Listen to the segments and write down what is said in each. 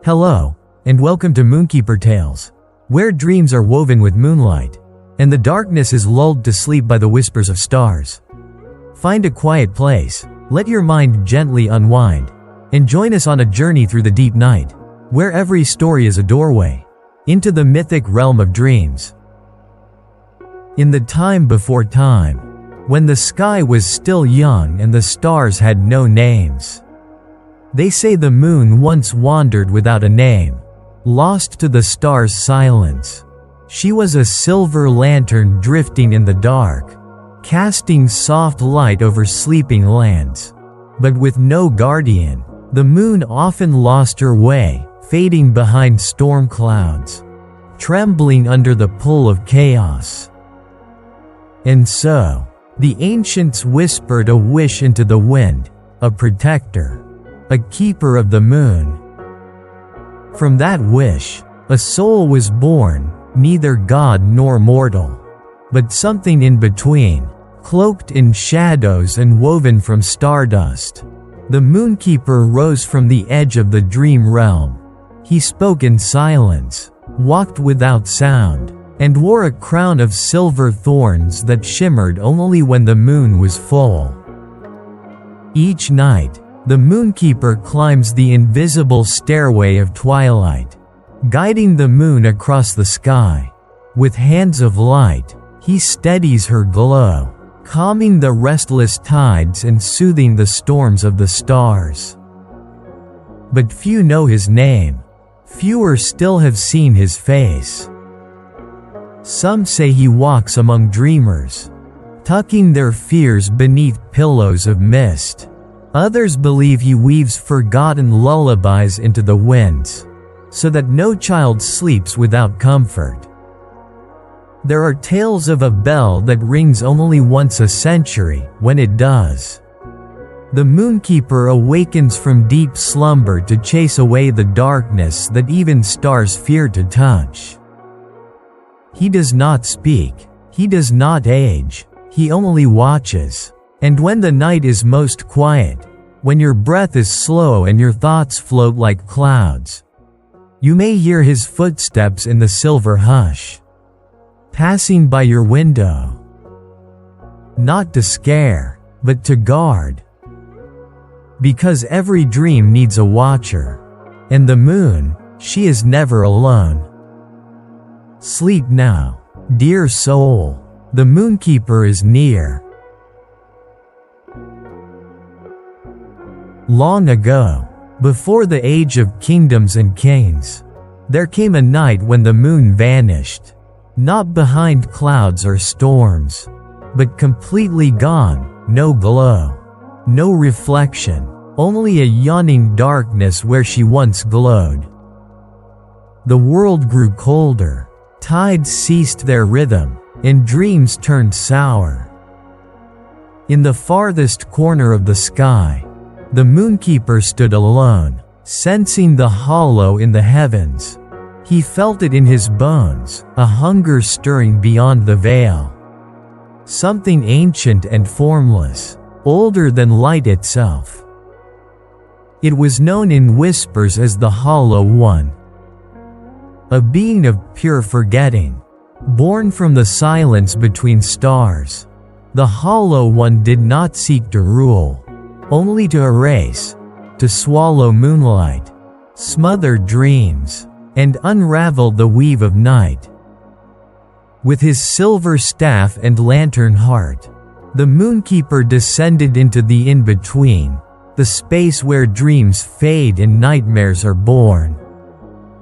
Hello, and welcome to Moonkeeper Tales, where dreams are woven with moonlight, and the darkness is lulled to sleep by the whispers of stars. Find a quiet place, let your mind gently unwind, and join us on a journey through the deep night, where every story is a doorway into the mythic realm of dreams. In the time before time, when the sky was still young and the stars had no names, they say the moon once wandered without a name, lost to the stars' silence. She was a silver lantern drifting in the dark, casting soft light over sleeping lands. But with no guardian, the moon often lost her way, fading behind storm clouds, trembling under the pull of chaos. And so, the ancients whispered a wish into the wind, a protector, a keeper of the moon. From that wish, a soul was born, neither god nor mortal, but something in between, cloaked in shadows and woven from stardust. The Moonkeeper rose from the edge of the dream realm. He spoke in silence, walked without sound, and wore a crown of silver thorns that shimmered only when the moon was full. Each night, the Moonkeeper climbs the invisible stairway of twilight, guiding the moon across the sky. With hands of light, he steadies her glow, calming the restless tides and soothing the storms of the stars. But few know his name. Fewer still have seen his face. Some say he walks among dreamers, tucking their fears beneath pillows of mist. Others believe he weaves forgotten lullabies into the winds, so that no child sleeps without comfort. There are tales of a bell that rings only once a century. When it does, the Moonkeeper awakens from deep slumber to chase away the darkness that even stars fear to touch. He does not speak, he does not age, he only watches. And when the night is most quiet, when your breath is slow and your thoughts float like clouds, you may hear his footsteps in the silver hush, passing by your window. Not to scare, but to guard. Because every dream needs a watcher, and the moon, she is never alone. Sleep now, dear soul, the Moonkeeper is near. Long ago, before the age of kingdoms and kings, there came a night when the moon vanished, not behind clouds or storms, but completely gone, no glow, no reflection, only a yawning darkness where she once glowed. The world grew colder, tides ceased their rhythm, and dreams turned sour. In the farthest corner of the sky, the Moonkeeper stood alone, sensing the hollow in the heavens. He felt it in his bones, a hunger stirring beyond the veil. Something ancient and formless, older than light itself. It was known in whispers as the Hollow One. A being of pure forgetting, born from the silence between stars. The Hollow One did not seek to rule, only to erase, to swallow moonlight, smother dreams, and unravel the weave of night. With his silver staff and lantern heart, the Moonkeeper descended into the in-between, the space where dreams fade and nightmares are born.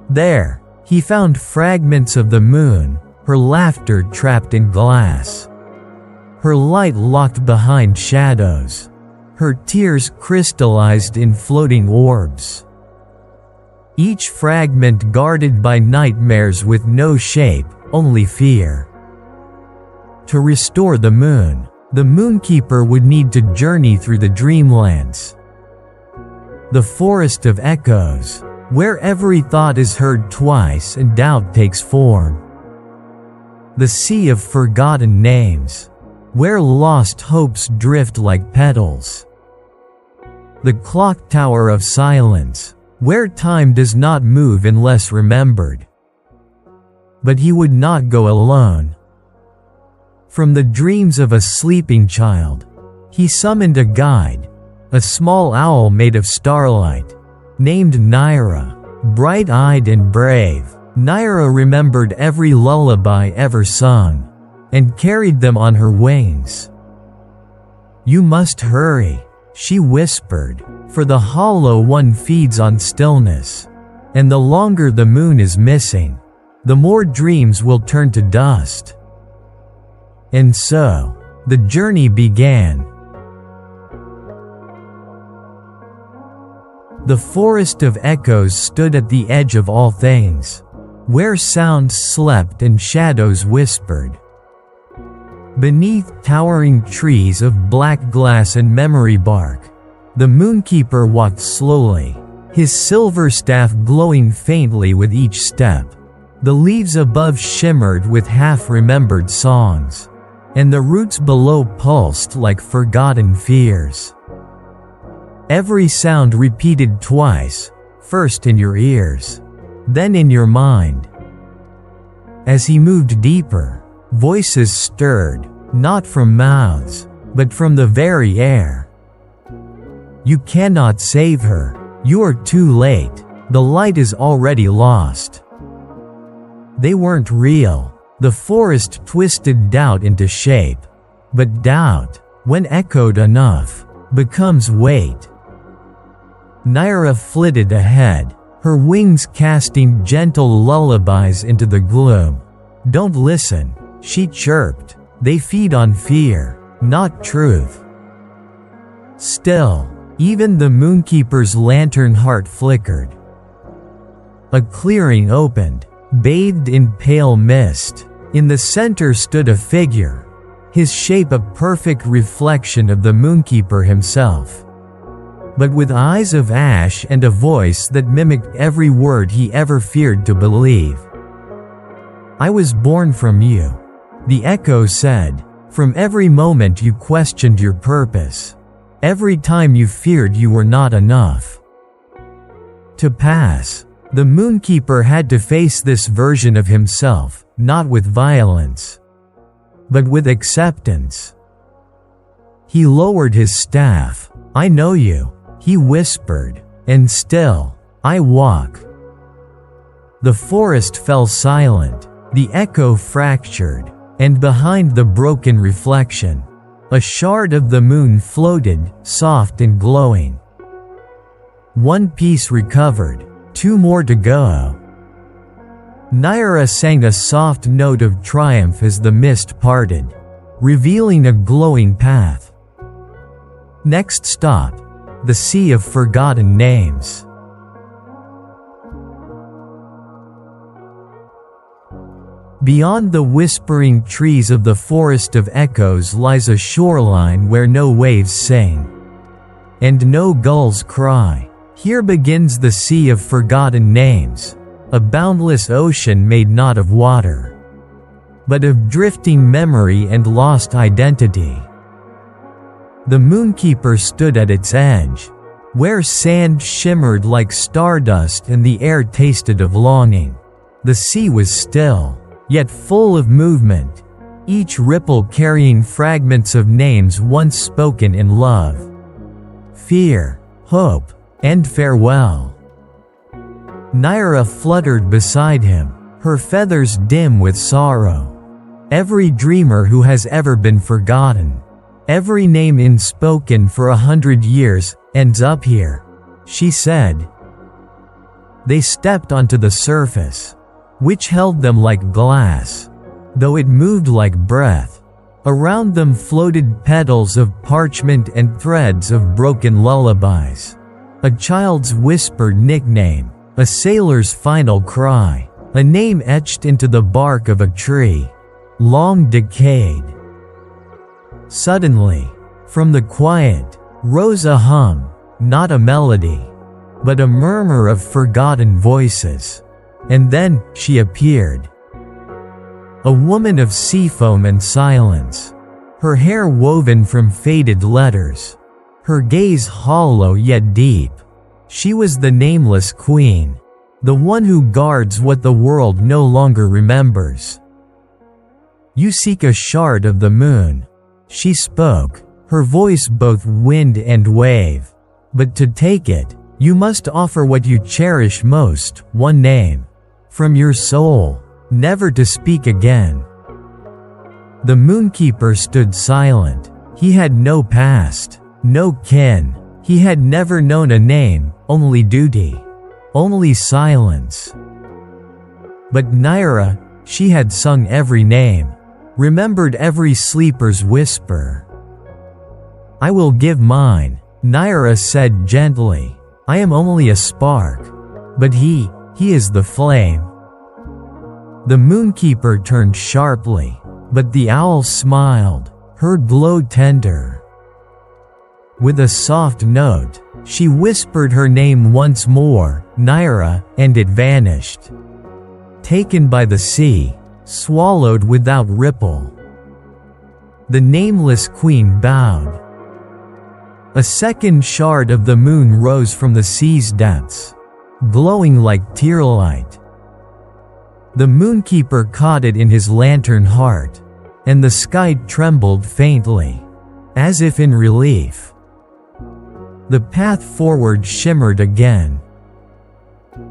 There, he found fragments of the moon, her laughter trapped in glass, her light locked behind shadows, her tears crystallized in floating orbs. Each fragment guarded by nightmares with no shape, only fear. To restore the moon, the Moonkeeper would need to journey through the dreamlands, the forest of echoes, where every thought is heard twice and doubt takes form. The sea of forgotten names, where lost hopes drift like petals. The Clocktower of silence, where time does not move unless remembered. But he would not go alone. From the dreams of a sleeping child, he summoned a guide, a small owl made of starlight, named Naira. Bright-eyed and brave, Naira remembered every lullaby ever sung, and carried them on her wings. "You must hurry," she whispered, "for the hollow one feeds on stillness, and the longer the moon is missing, the more dreams will turn to dust." And so, the journey began. The forest of echoes stood at the edge of all things, where sounds slept and shadows whispered. Beneath towering trees of black glass and memory bark, the Moonkeeper walked slowly, his silver staff glowing faintly with each step. The leaves above shimmered with half-remembered songs, and the roots below pulsed like forgotten fears. Every sound repeated twice, first in your ears, then in your mind. As he moved deeper, voices stirred, not from mouths, but from the very air. "You cannot save her. You are too late. The light is already lost." They weren't real. The forest twisted doubt into shape. But doubt, when echoed enough, becomes weight. Naira flitted ahead, her wings casting gentle lullabies into the gloom. "Don't listen," she chirped. "They feed on fear, not truth." Still, even the Moonkeeper's lantern heart flickered. A clearing opened, bathed in pale mist. In the center stood a figure, his shape a perfect reflection of the Moonkeeper himself, but with eyes of ash and a voice that mimicked every word he ever feared to believe. "I was born from you," the echo said, "from every moment you questioned your purpose, every time you feared you were not enough." To pass, the Moonkeeper had to face this version of himself, not with violence, but with acceptance. He lowered his staff. "I know you," he whispered, "and still, I walk." The forest fell silent, the echo fractured, and behind the broken reflection, a shard of the moon floated, soft and glowing. One piece recovered, two more to go. Naira sang a soft note of triumph as the mist parted, revealing a glowing path. Next stop, the Sea of Forgotten Names. Beyond the whispering trees of the Forest of Echoes lies a shoreline where no waves sing, and no gulls cry. Here begins the Sea of Forgotten Names, a boundless ocean made not of water, but of drifting memory and lost identity. The Moonkeeper stood at its edge, where sand shimmered like stardust and the air tasted of longing. The sea was still, yet full of movement, each ripple carrying fragments of names once spoken in love, fear, hope, and farewell. Naira fluttered beside him, her feathers dim with sorrow. Every dreamer who has ever been forgotten, every name unspoken for 100 years, ends up here, she said. They stepped onto the surface, which held them like glass, though it moved like breath. Around them floated petals of parchment and threads of broken lullabies. A child's whispered nickname, a sailor's final cry, a name etched into the bark of a tree, long decayed. Suddenly, from the quiet, rose a hum, not a melody, but a murmur of forgotten voices. And then, she appeared. A woman of seafoam and silence, her hair woven from faded letters, her gaze hollow yet deep. She was the nameless queen, the one who guards what the world no longer remembers. "You seek a shard of the moon," she spoke, her voice both wind and wave. "But to take it, you must offer what you cherish most, one name. From your soul, never to speak again." The Moonkeeper stood silent. He had no past, no kin. He had never known a name, only duty. Only silence. But Naira, she had sung every name, remembered every sleeper's whisper. "I will give mine," Naira said gently. "I am only a spark. But he is the flame." The Moonkeeper turned sharply, but the owl smiled, her glow tender. With a soft note, she whispered her name once more, Naira, and it vanished. Taken by the sea, swallowed without ripple. The nameless queen bowed. A second shard of the moon rose from the sea's depths, glowing like tearlight. The Moonkeeper caught it in his lantern heart, and the sky trembled faintly, as if in relief. The path forward shimmered again.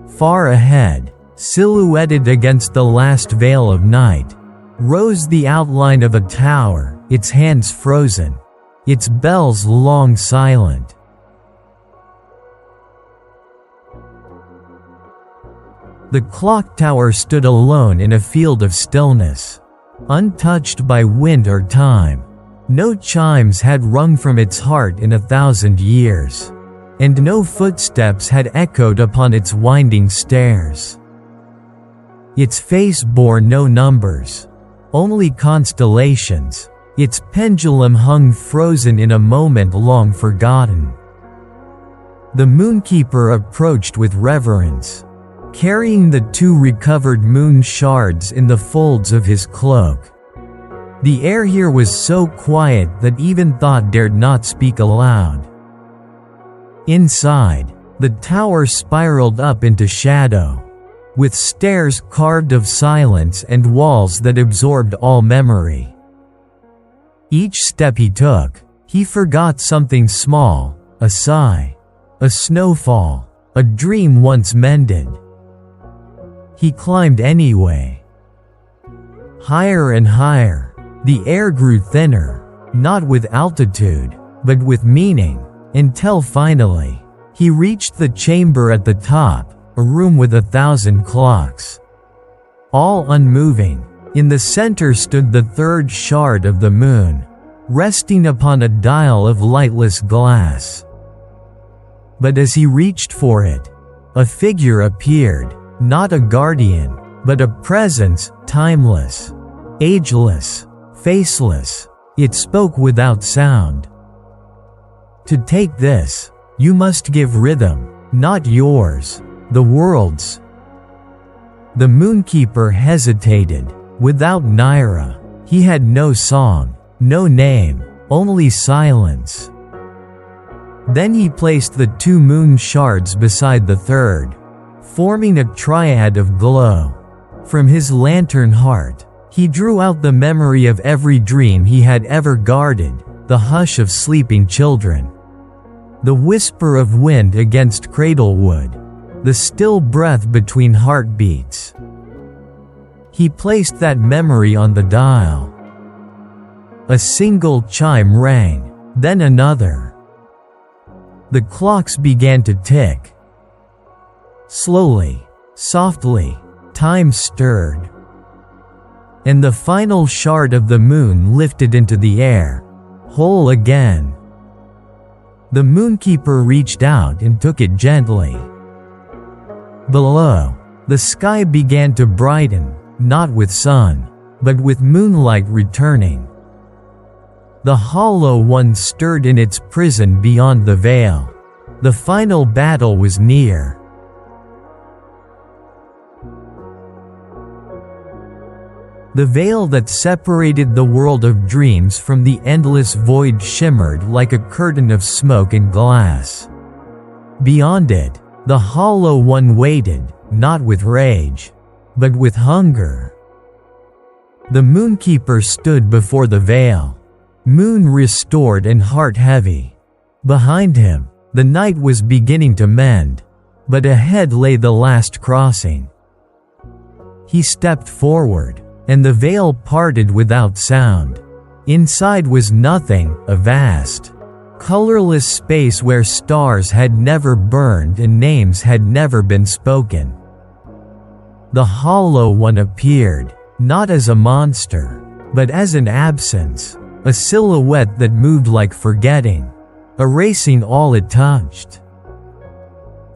Far ahead, silhouetted against the last veil of night, rose the outline of a tower, its hands frozen, its bells long silent. The Clocktower stood alone in a field of stillness, untouched by wind or time. No chimes had rung from its heart in 1,000 years, and no footsteps had echoed upon its winding stairs. Its face bore no numbers, only constellations. Its pendulum hung frozen in a moment long forgotten. The Moonkeeper approached with reverence, carrying the 2 recovered moon shards in the folds of his cloak. The air here was so quiet that even thought dared not speak aloud. Inside, the tower spiraled up into shadow, with stairs carved of silence and walls that absorbed all memory. Each step he took, he forgot something small, a sigh, a snowfall, a dream once mended. He climbed anyway. Higher and higher, the air grew thinner, not with altitude, but with meaning, until finally, he reached the chamber at the top, a room with 1,000 clocks. All unmoving, in the center stood the 3rd shard of the moon, resting upon a dial of lightless glass. But as he reached for it, a figure appeared, not a guardian, but a presence, timeless, ageless, faceless. It spoke without sound. "To take this, you must give rhythm, not yours, the world's." The Moonkeeper hesitated. Without Naira, he had no song, no name, only silence. Then he placed the 2 moon shards beside the 3rd, forming a triad of glow. From his lantern heart, he drew out the memory of every dream he had ever guarded, the hush of sleeping children, the whisper of wind against cradlewood, the still breath between heartbeats. He placed that memory on the dial. A single chime rang, then another. The clocks began to tick. Slowly, softly, time stirred. And the final shard of the moon lifted into the air, whole again. The Moonkeeper reached out and took it gently. Below, the sky began to brighten, not with sun, but with moonlight returning. The Hollow One stirred in its prison beyond the veil. The final battle was near. The veil that separated the world of dreams from the endless void shimmered like a curtain of smoke and glass. Beyond it, the Hollow One waited, not with rage, but with hunger. The Moonkeeper stood before the veil, moon restored and heart heavy. Behind him, the night was beginning to mend, but ahead lay the last crossing. He stepped forward, and the veil parted without sound. Inside was nothing, a vast, colorless space where stars had never burned and names had never been spoken. The Hollow One appeared, not as a monster, but as an absence, a silhouette that moved like forgetting, erasing all it touched.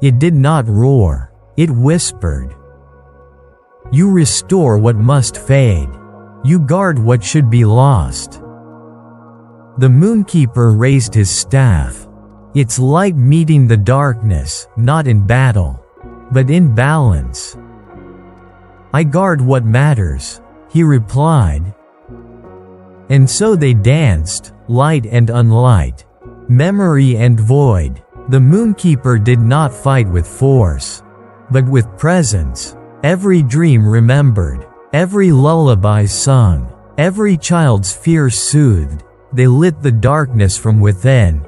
It did not roar, it whispered. You restore what must fade. You guard what should be lost. The Moonkeeper raised his staff, its light meeting the darkness, not in battle, but in balance. I guard what matters, he replied. And so they danced, light and unlight, memory and void. The Moonkeeper did not fight with force, but with presence. Every dream remembered, every lullaby sung, every child's fear soothed. They lit the darkness from within.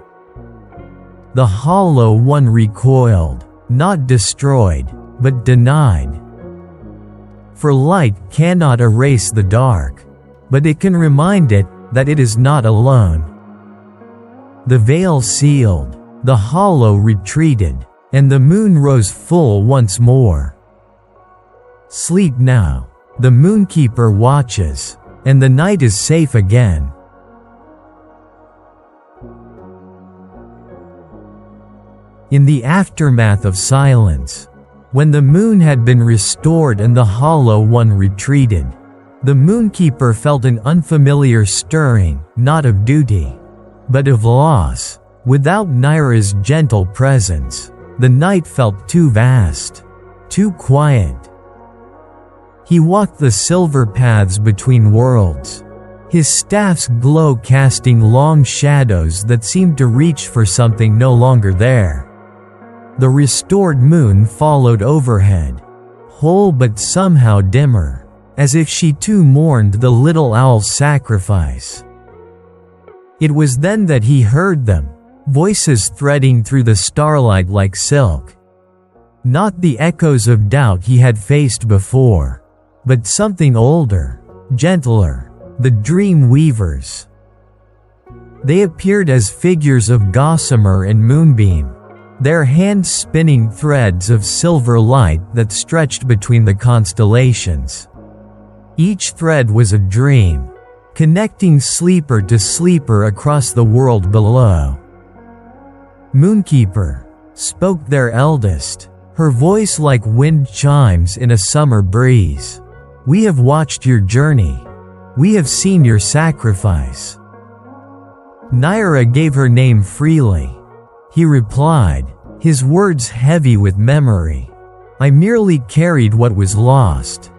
The Hollow One recoiled, not destroyed, but denied. For light cannot erase the dark, but it can remind it that it is not alone. The veil sealed, the hollow retreated, and the moon rose full once more. Sleep now, the Moonkeeper watches, and the night is safe again. In the aftermath of silence, when the moon had been restored and the Hollow One retreated, the Moonkeeper felt an unfamiliar stirring, not of duty, but of loss. Without Naira's gentle presence, the night felt too vast, too quiet. He walked the silver paths between worlds, his staff's glow casting long shadows that seemed to reach for something no longer there. The restored moon followed overhead, whole but somehow dimmer, as if she too mourned the little owl's sacrifice. It was then that he heard them, voices threading through the starlight like silk. Not the echoes of doubt he had faced before, but something older, gentler, the dream weavers. They appeared as figures of gossamer and moonbeam, their hands spinning threads of silver light that stretched between the constellations. Each thread was a dream, connecting sleeper to sleeper across the world below. Moonkeeper, spoke their eldest, her voice like wind chimes in a summer breeze. We have watched your journey. We have seen your sacrifice. Naira gave her name freely. He replied, his words heavy with memory. I merely carried what was lost.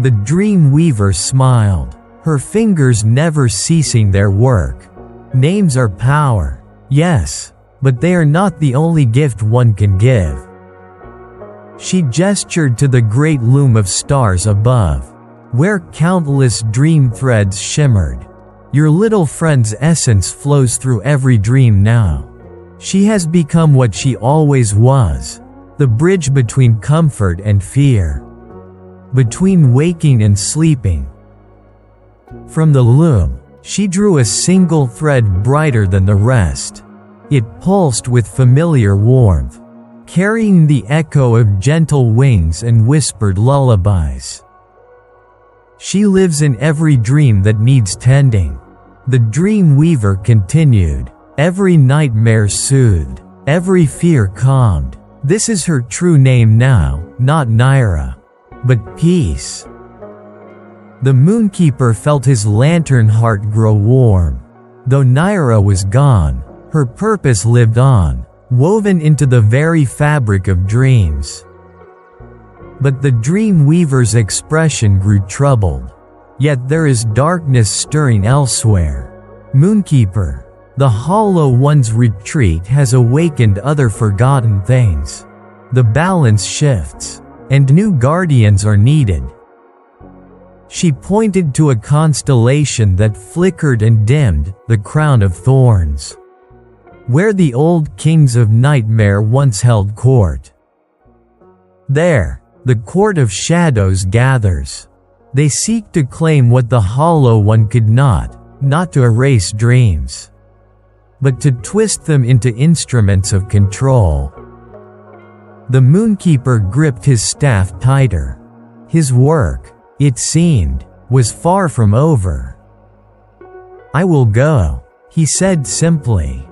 The dream weaver smiled, her fingers never ceasing their work. Names are power, yes, but they are not the only gift one can give. She gestured to the great loom of stars above, where countless dream threads shimmered. Your little friend's essence flows through every dream now. She has become what she always was, the bridge between comfort and fear, between waking and sleeping. From the loom, she drew a single thread brighter than the rest. It pulsed with familiar warmth, carrying the echo of gentle wings and whispered lullabies. She lives in every dream that needs tending. The dream weaver continued, every nightmare soothed, every fear calmed. This is her true name now, not Naira, but peace. The Moonkeeper felt his lantern heart grow warm. Though Naira was gone, her purpose lived on, woven into the very fabric of dreams. But the dream weaver's expression grew troubled. Yet there is darkness stirring elsewhere. Moonkeeper, The Hollow One's retreat has awakened other forgotten things. The balance shifts, and new guardians are needed. She pointed to a constellation that flickered and dimmed, the Crown of Thorns, where the old kings of Nightmare once held court. There, the Court of Shadows gathers. They seek to claim what the Hollow One could not to erase dreams, but to twist them into instruments of control. The Moonkeeper gripped his staff tighter. His work, it seemed, was far from over. "I will go," he said simply.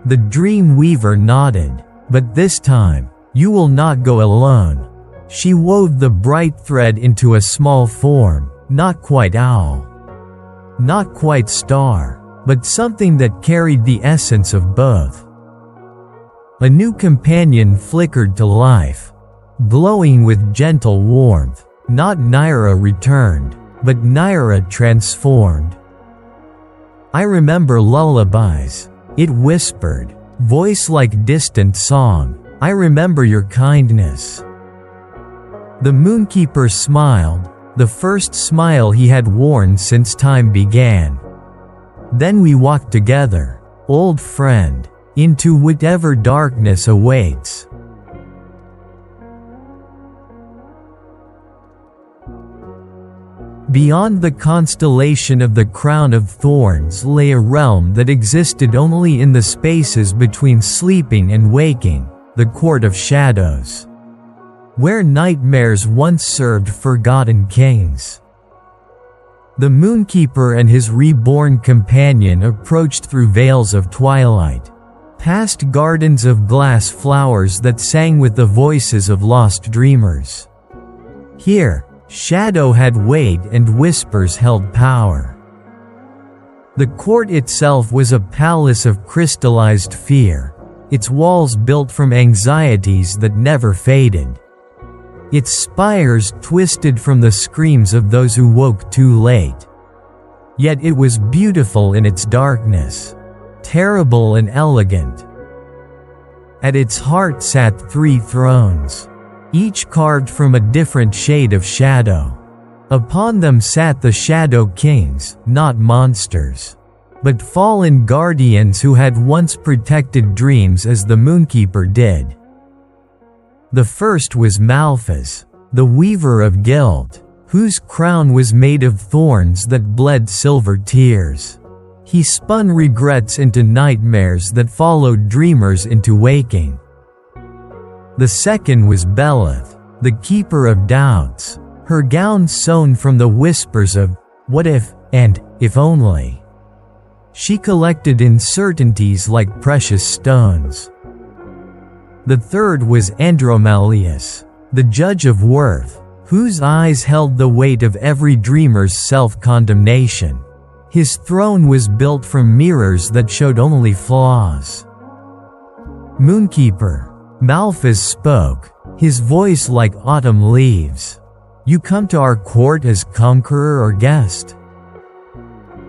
The Dream Weaver nodded. "But this time, you will not go alone." She wove the bright thread into a small form, not quite owl, not quite star, but something that carried the essence of both. A new companion flickered to life, glowing with gentle warmth. Not Naira returned, but Naira transformed. "I remember lullabies," it whispered, voice like distant song. "I remember your kindness." The Moonkeeper smiled, the first smile he had worn since time began. "Then we walked together, old friend, into whatever darkness awaits." Beyond the constellation of the Crown of Thorns lay a realm that existed only in the spaces between sleeping and waking, the Court of Shadows, where nightmares once served forgotten kings. The Moonkeeper and his reborn companion approached through veils of twilight, past gardens of glass flowers that sang with the voices of lost dreamers. Here, shadow had weight and whispers held power. The court itself was a palace of crystallized fear, its walls built from anxieties that never faded, its spires twisted from the screams of those who woke too late. Yet it was beautiful in its darkness, terrible and elegant. At its heart sat 3 thrones, each carved from a different shade of shadow. Upon them sat the Shadow Kings, not monsters, but fallen guardians who had once protected dreams as the Moonkeeper did. The first was Malphas, the Weaver of Guilt, whose crown was made of thorns that bled silver tears. He spun regrets into nightmares that followed dreamers into waking. The second was Belith, the Keeper of Doubts, her gown sewn from the whispers of what if and if only. She collected uncertainties like precious stones. The third was Andromalius, the Judge of Worth, whose eyes held the weight of every dreamer's self-condemnation. His throne was built from mirrors that showed only flaws. "Moonkeeper," Malphas spoke, his voice like autumn leaves. "You come to our court as conqueror or guest?"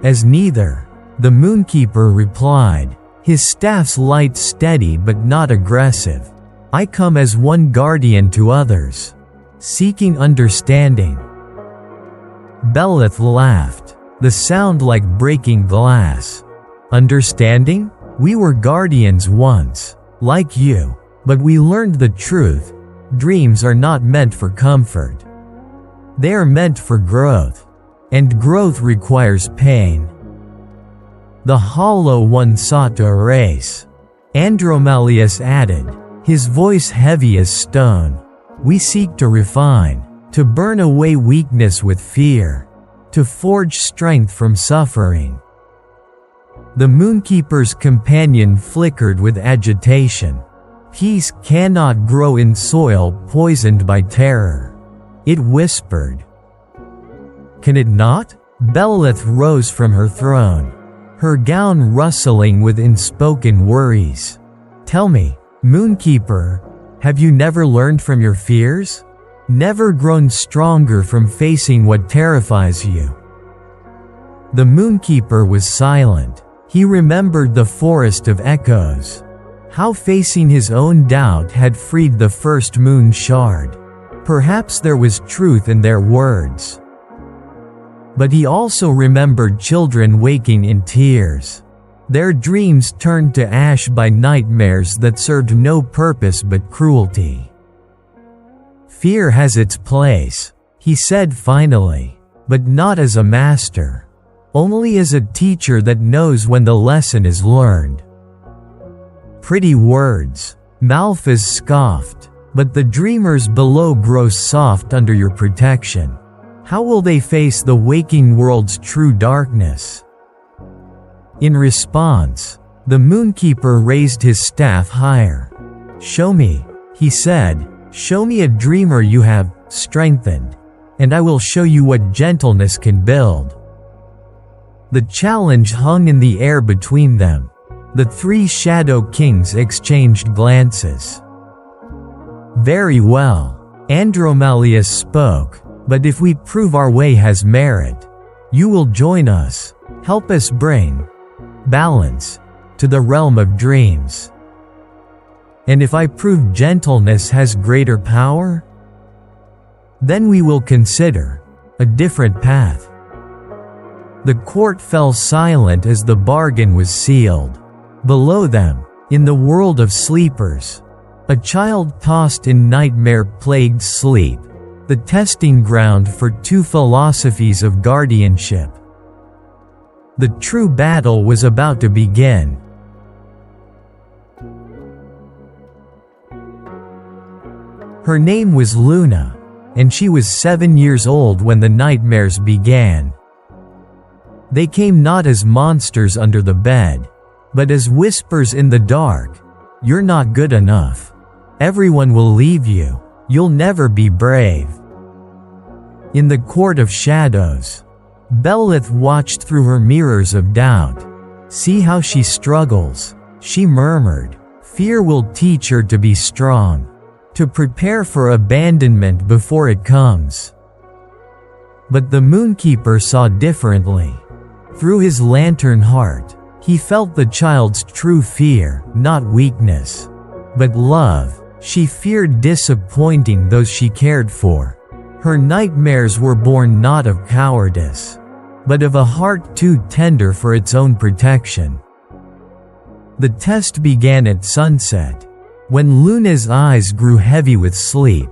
"As neither," the Moonkeeper replied, his staff's light steady but not aggressive. "I come as one guardian to others, seeking understanding." Belith laughed, the sound like breaking glass. "Understanding? We were guardians once, like you. But we learned the truth. Dreams are not meant for comfort. They are meant for growth. And growth requires pain." The Hollow One sought to erase. Andromalius added, his voice heavy as stone. "We seek to refine, to burn away weakness with fear, to forge strength from suffering." The Moonkeeper's companion flickered with agitation. "Peace cannot grow in soil poisoned by terror," it whispered. "Can it not?" Belith rose from her throne, her gown rustling with unspoken worries. "Tell me, Moonkeeper, have you never learned from your fears? Never grown stronger from facing what terrifies you?" The Moonkeeper was silent. He remembered the forest of echoes. How facing his own doubt had freed the first moon shard. Perhaps there was truth in their words. But he also remembered children waking in tears. Their dreams turned to ash by nightmares that served no purpose but cruelty. Fear has its place, he said finally, but not as a master. Only as a teacher that knows when the lesson is learned. Pretty words, Malphas scoffed, but the dreamers below grow soft under your protection. How will they face the waking world's true darkness? In response, the Moonkeeper raised his staff higher. Show me, he said, show me a dreamer you have strengthened, and I will show you what gentleness can build. The challenge hung in the air between them. The three Shadow Kings exchanged glances. Very well, Andromalius spoke, but if we prove our way has merit, you will join us, help us bring balance to the realm of dreams. And if I prove gentleness has greater power, then we will consider a different path. The court fell silent as the bargain was sealed. Below them, in the world of sleepers, a child tossed in nightmare-plagued sleep, the testing ground for two philosophies of guardianship. The true battle was about to begin. Her name was Luna, and she was 7 years old when the nightmares began. They came not as monsters under the bed, but as whispers in the dark. You're not good enough. Everyone will leave you. You'll never be brave. In the court of shadows, Belith watched through her mirrors of doubt. See how she struggles, she murmured. Fear will teach her to be strong, to prepare for abandonment before it comes. But the Moonkeeper saw differently. Through his lantern heart, he felt the child's true fear, not weakness, but love. She feared disappointing those she cared for. Her nightmares were born not of cowardice, but of a heart too tender for its own protection. The test began at sunset, when Luna's eyes grew heavy with sleep.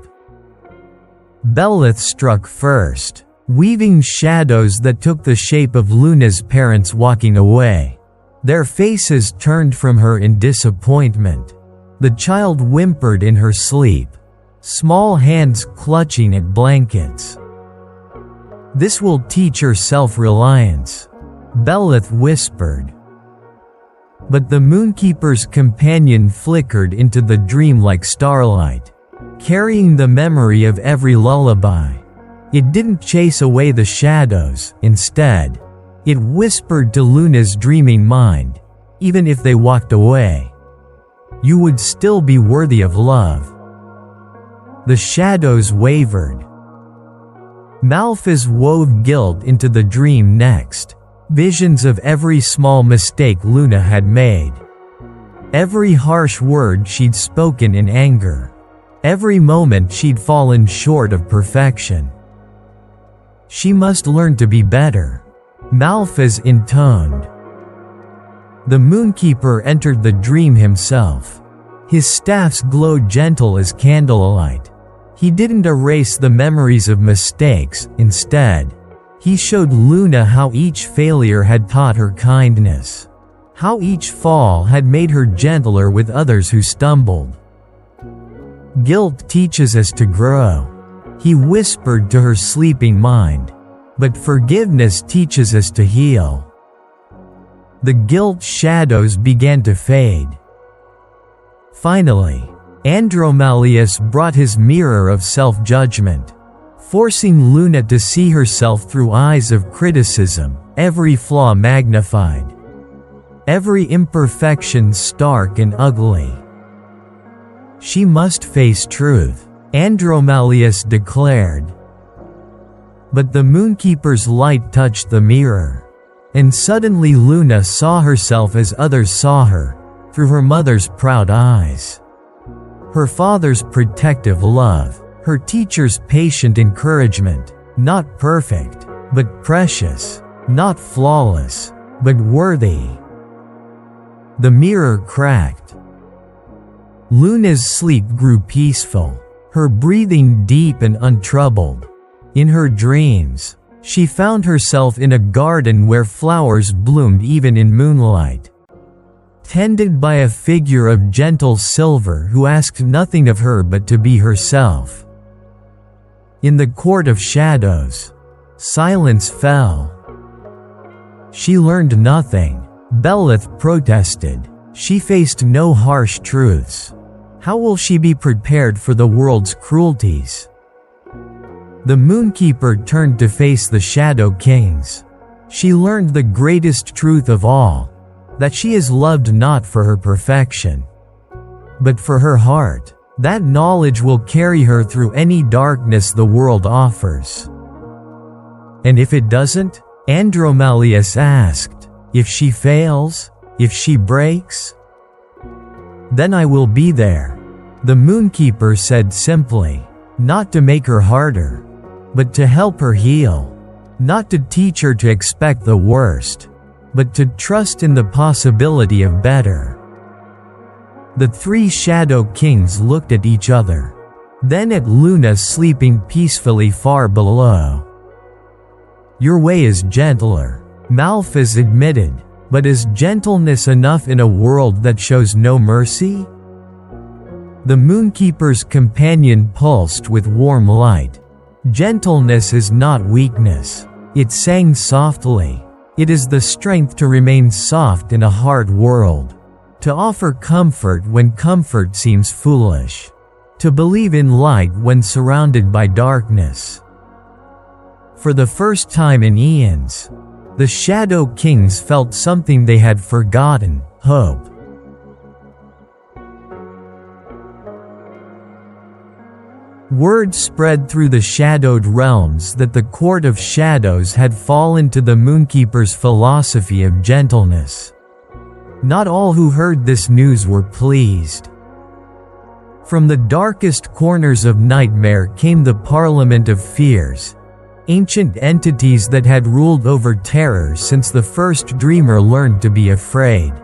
Belith struck first, weaving shadows that took the shape of Luna's parents walking away. Their faces turned from her in disappointment. The child whimpered in her sleep, small hands clutching at blankets. This will teach her self-reliance, Belith whispered. But the Moonkeeper's companion flickered into the dreamlike starlight, carrying the memory of every lullaby. It didn't chase away the shadows, instead, it whispered to Luna's dreaming mind, even if they walked away, you would still be worthy of love. The shadows wavered. Malphas wove guilt into the dream next, visions of every small mistake Luna had made. Every harsh word she'd spoken in anger. Every moment she'd fallen short of perfection. She must learn to be better, Malphas intoned. The Moonkeeper entered the dream himself. His staffs glowed gentle as candlelight. He didn't erase the memories of mistakes, instead, he showed Luna how each failure had taught her kindness, how each fall had made her gentler with others who stumbled. Guilt teaches us to grow, he whispered to her sleeping mind, but forgiveness teaches us to heal. The guilt shadows began to fade. Finally, Andromalius brought his mirror of self-judgment, forcing Luna to see herself through eyes of criticism, every flaw magnified, every imperfection stark and ugly. She must face truth, Andromalius declared. But the Moonkeeper's light touched the mirror. And suddenly Luna saw herself as others saw her, through her mother's proud eyes. Her father's protective love, her teacher's patient encouragement, not perfect, but precious, not flawless, but worthy. The mirror cracked. Luna's sleep grew peaceful, her breathing deep and untroubled. In her dreams, she found herself in a garden where flowers bloomed even in moonlight, tended by a figure of gentle silver who asked nothing of her but to be herself. In the court of shadows, silence fell. She learned nothing. Belith protested. She faced no harsh truths. How will she be prepared for the world's cruelties? The Moonkeeper turned to face the Shadow Kings. She learned the greatest truth of all, that she is loved not for her perfection, but for her heart. That knowledge will carry her through any darkness the world offers. And if it doesn't? Andromalius asked. If she fails? If she breaks? Then I will be there. The Moonkeeper said simply, not to make her harder, but to help her heal. Not to teach her to expect the worst, but to trust in the possibility of better. The three Shadow Kings looked at each other, then at Luna sleeping peacefully far below. Your way is gentler, Malphas admitted, but is gentleness enough in a world that shows no mercy? The Moonkeeper's companion pulsed with warm light. Gentleness is not weakness. It sang softly. It is the strength to remain soft in a hard world. To offer comfort when comfort seems foolish. To believe in light when surrounded by darkness. For the first time in eons, the Shadow Kings felt something they had forgotten: hope. Word spread through the shadowed realms that the Court of Shadows had fallen to the Moonkeeper's philosophy of gentleness. Not all who heard this news were pleased. From the darkest corners of Nightmare came the Parliament of Fears, ancient entities that had ruled over terror since the first dreamer learned to be afraid.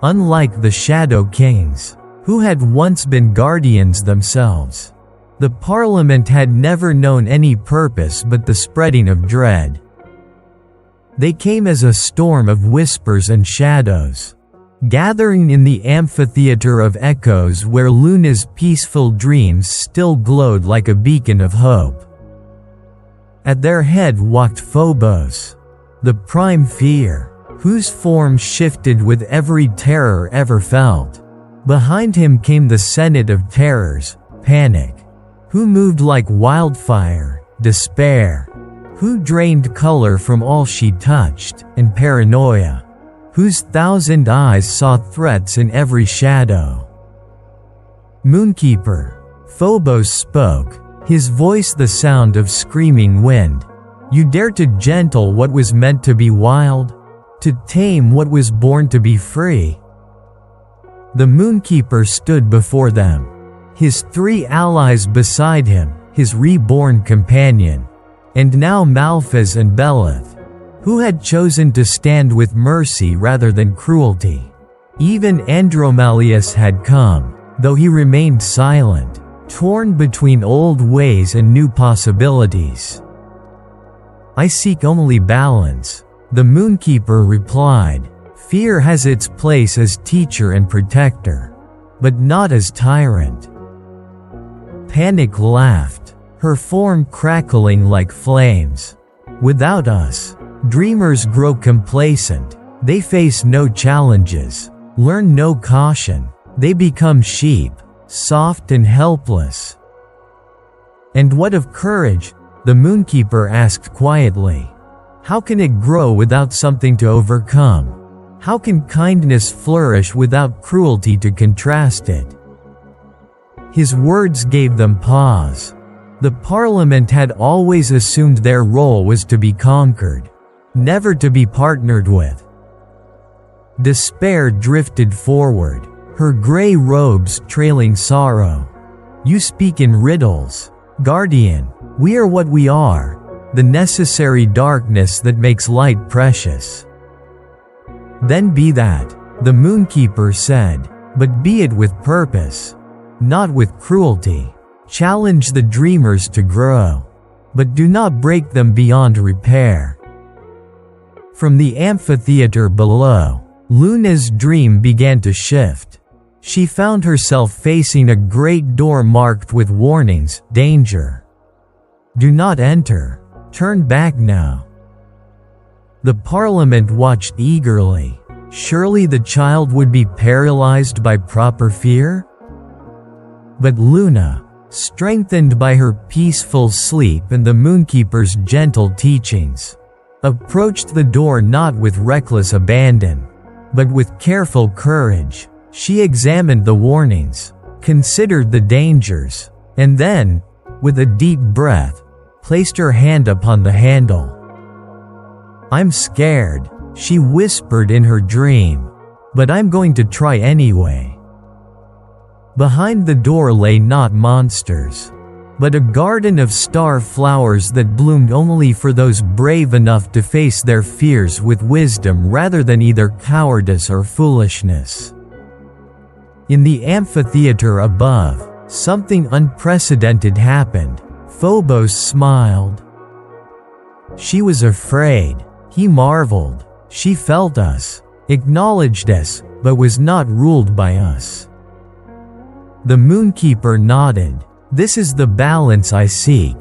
Unlike the Shadow Kings, who had once been guardians themselves, the Parliament had never known any purpose but the spreading of dread. They came as a storm of whispers and shadows, gathering in the amphitheater of echoes where Luna's peaceful dreams still glowed like a beacon of hope. At their head walked Phobos, the prime fear, whose form shifted with every terror ever felt. Behind him came the Senate of Terrors, Panic, who moved like wildfire, Despair, who drained color from all she touched, and Paranoia, whose thousand eyes saw threats in every shadow. Moonkeeper, Phobos spoke, his voice the sound of screaming wind. You dare to gentle what was meant to be wild? To tame what was born to be free? The Moonkeeper stood before them, his three allies beside him, his reborn companion, and now Malphas and Belith, who had chosen to stand with mercy rather than cruelty. Even Andromalius had come, though he remained silent, torn between old ways and new possibilities. I seek only balance, the Moonkeeper replied. Fear has its place as teacher and protector, but not as tyrant. Panic laughed, her form crackling like flames. Without us, dreamers grow complacent. They face no challenges, learn no caution. They become sheep, soft and helpless. And what of courage? The Moonkeeper asked quietly. How can it grow without something to overcome? How can kindness flourish without cruelty to contrast it? His words gave them pause. The Parliament had always assumed their role was to be conquered. never to be partnered with. Despair drifted forward, her gray robes trailing sorrow. You speak in riddles, guardian. We are what we are, the necessary darkness that makes light precious. Then be that, the Moonkeeper said, but be it with purpose, not with cruelty. Challenge the dreamers to grow, but do not break them beyond repair. From the amphitheater below, Luna's dream began to shift. She found herself facing a great door marked with warnings, danger. Do not enter. Turn back now. The Parliament watched eagerly. Surely the child would be paralyzed by proper fear? But Luna, strengthened by her peaceful sleep and the Moonkeeper's gentle teachings, approached the door not with reckless abandon, but with careful courage. She examined the warnings, considered the dangers, and then, with a deep breath, placed her hand upon the handle. I'm scared, she whispered in her dream, but I'm going to try anyway. Behind the door lay not monsters, but a garden of star flowers that bloomed only for those brave enough to face their fears with wisdom rather than either cowardice or foolishness. In the amphitheater above, something unprecedented happened. Phobos smiled. She was afraid. He marveled. She felt us, acknowledged us, but was not ruled by us. The Moonkeeper nodded. This is the balance I seek.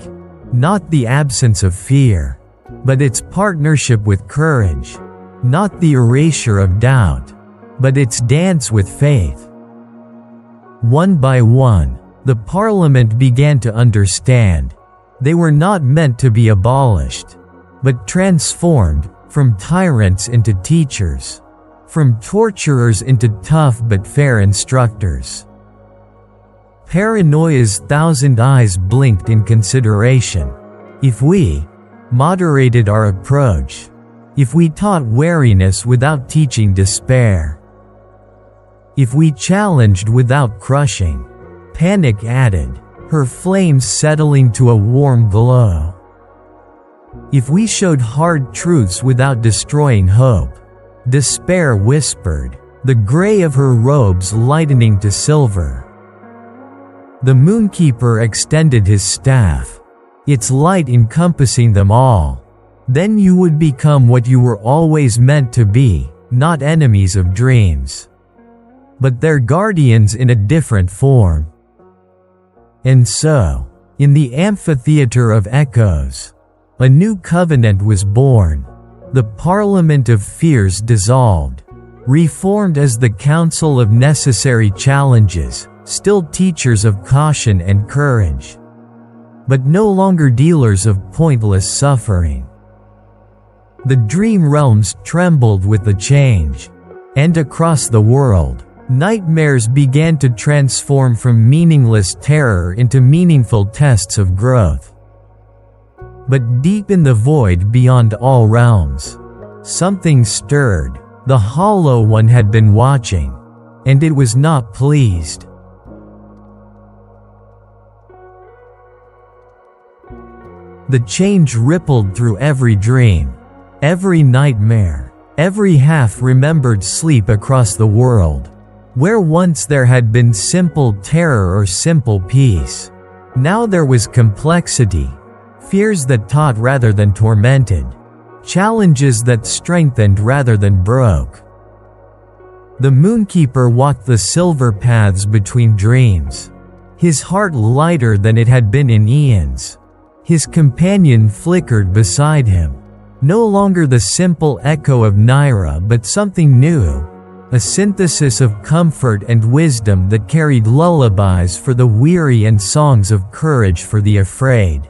Not the absence of fear, but its partnership with courage. Not the erasure of doubt, but its dance with faith. One by one, the Parliament began to understand. They were not meant to be abolished, but transformed, from tyrants into teachers, from torturers into tough but fair instructors. Paranoia's thousand eyes blinked in consideration. If we moderated our approach, if we taught wariness without teaching despair, if we challenged without crushing, panic added, her flames settling to a warm glow. If we showed hard truths without destroying hope, despair whispered, the gray of her robes lightening to silver. The Moonkeeper extended his staff, its light encompassing them all. Then you would become what you were always meant to be, not enemies of dreams, but their guardians in a different form. And so, in the amphitheater of echoes, a new covenant was born. The Parliament of Fears dissolved, reformed as the Council of Necessary Challenges, still teachers of caution and courage, but no longer dealers of pointless suffering. The dream realms trembled with the change, and across the world, nightmares began to transform from meaningless terror into meaningful tests of growth. But deep in the void beyond all realms, something stirred. The Hollow One had been watching, and it was not pleased. The change rippled through every dream, every nightmare, every half-remembered sleep across the world. Where once there had been simple terror or simple peace, now there was complexity, fears that taught rather than tormented, challenges that strengthened rather than broke. The Moonkeeper walked the silver paths between dreams, his heart lighter than it had been in eons. His companion flickered beside him, no longer the simple echo of Naira but something new, a synthesis of comfort and wisdom that carried lullabies for the weary and songs of courage for the afraid.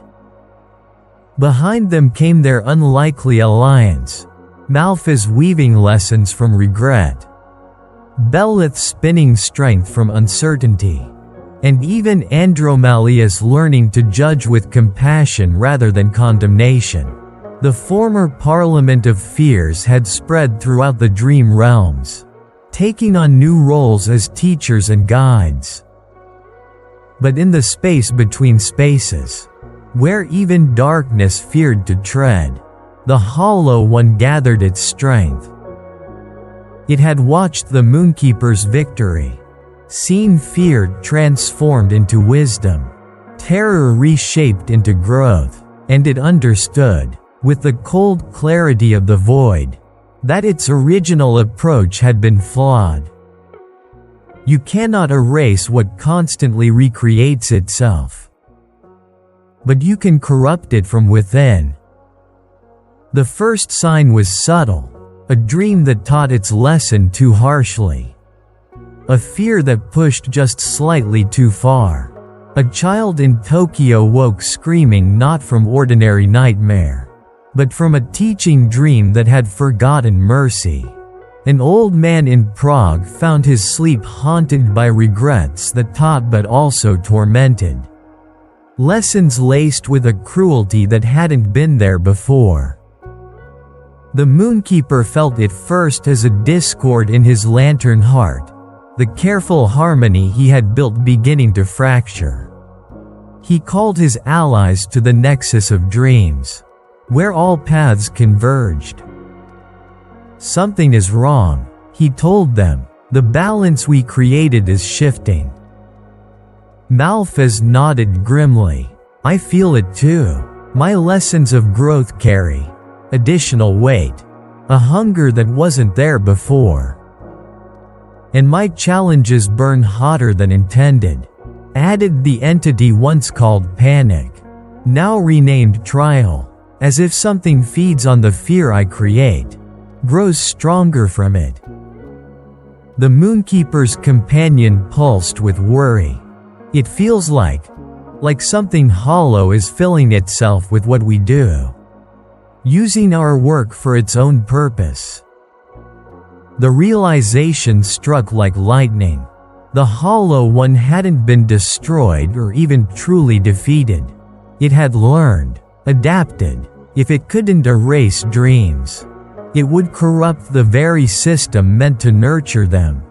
Behind them came their unlikely alliance, Malfa's weaving lessons from regret, Belith's spinning strength from uncertainty, and even Andromalia's learning to judge with compassion rather than condemnation. The former Parliament of Fears had spread throughout the dream realms, taking on new roles as teachers and guides. But in the space between spaces, where even darkness feared to tread, the Hollow One gathered its strength. It had watched the Moonkeeper's victory, seen fear transformed into wisdom, terror reshaped into growth, and it understood, with the cold clarity of the void, that its original approach had been flawed. You cannot erase what constantly recreates itself, but you can corrupt it from within. The first sign was subtle, a dream that taught its lesson too harshly. A fear that pushed just slightly too far. A child in Tokyo woke screaming not from ordinary nightmare, but from a teaching dream that had forgotten mercy. An old man in Prague found his sleep haunted by regrets that taught but also tormented. Lessons laced with a cruelty that hadn't been there before. The Moonkeeper felt it first as a discord in his lantern heart, the careful harmony he had built beginning to fracture. He called his allies to the nexus of dreams, where all paths converged. "Something is wrong," he told them. "The balance we created is shifting." Malphas nodded grimly. "I feel it too. My lessons of growth carry additional weight, a hunger that wasn't there before. And my challenges burn hotter than intended," added the entity once called Panic, now renamed Trial, as if something feeds on the fear I create, grows stronger from it. The Moonkeeper's companion pulsed with worry. "It feels like something hollow is filling itself with what we do, using our work for its own purpose." The realization struck like lightning. The Hollow One hadn't been destroyed or even truly defeated. It had learned, adapted. If it couldn't erase dreams, it would corrupt the very system meant to nurture them.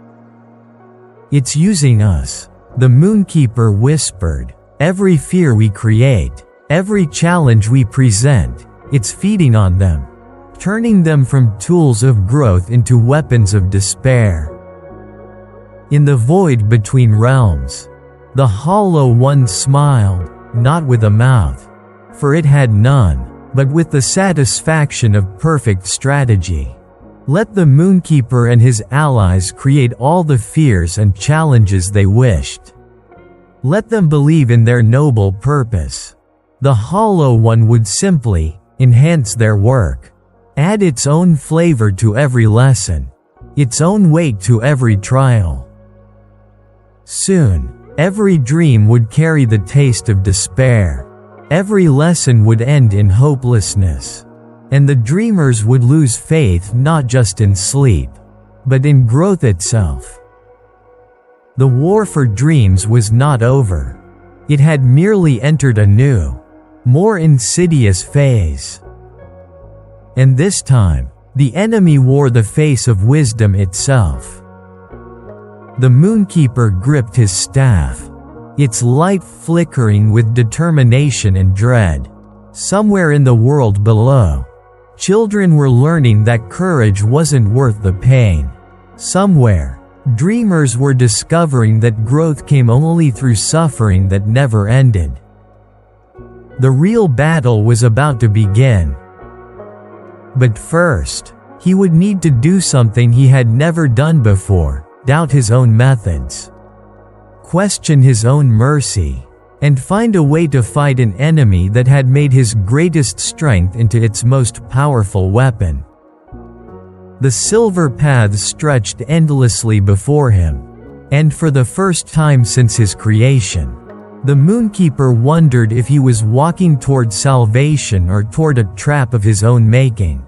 "It's using us," the Moonkeeper whispered. "Every fear we create, every challenge we present, it's feeding on them, turning them from tools of growth into weapons of despair." In the void between realms, the Hollow One smiled, not with a mouth, for it had none, but with the satisfaction of perfect strategy. Let the Moonkeeper and his allies create all the fears and challenges they wished. Let them believe in their noble purpose. The Hollow One would simply enhance their work, add its own flavor to every lesson, its own weight to every trial. Soon, every dream would carry the taste of despair. Every lesson would end in hopelessness. And the dreamers would lose faith not just in sleep, but in growth itself. The war for dreams was not over. It had merely entered a new, more insidious phase. And this time, the enemy wore the face of wisdom itself. The Moonkeeper gripped his staff, its light flickering with determination and dread. Somewhere in the world below, children were learning that courage wasn't worth the pain. Somewhere, dreamers were discovering that growth came only through suffering that never ended. The real battle was about to begin. But first, he would need to do something he had never done before: doubt his own methods, question his own mercy, and find a way to fight an enemy that had made his greatest strength into its most powerful weapon. The silver paths stretched endlessly before him, and for the first time since his creation, the Moonkeeper wondered if he was walking toward salvation or toward a trap of his own making.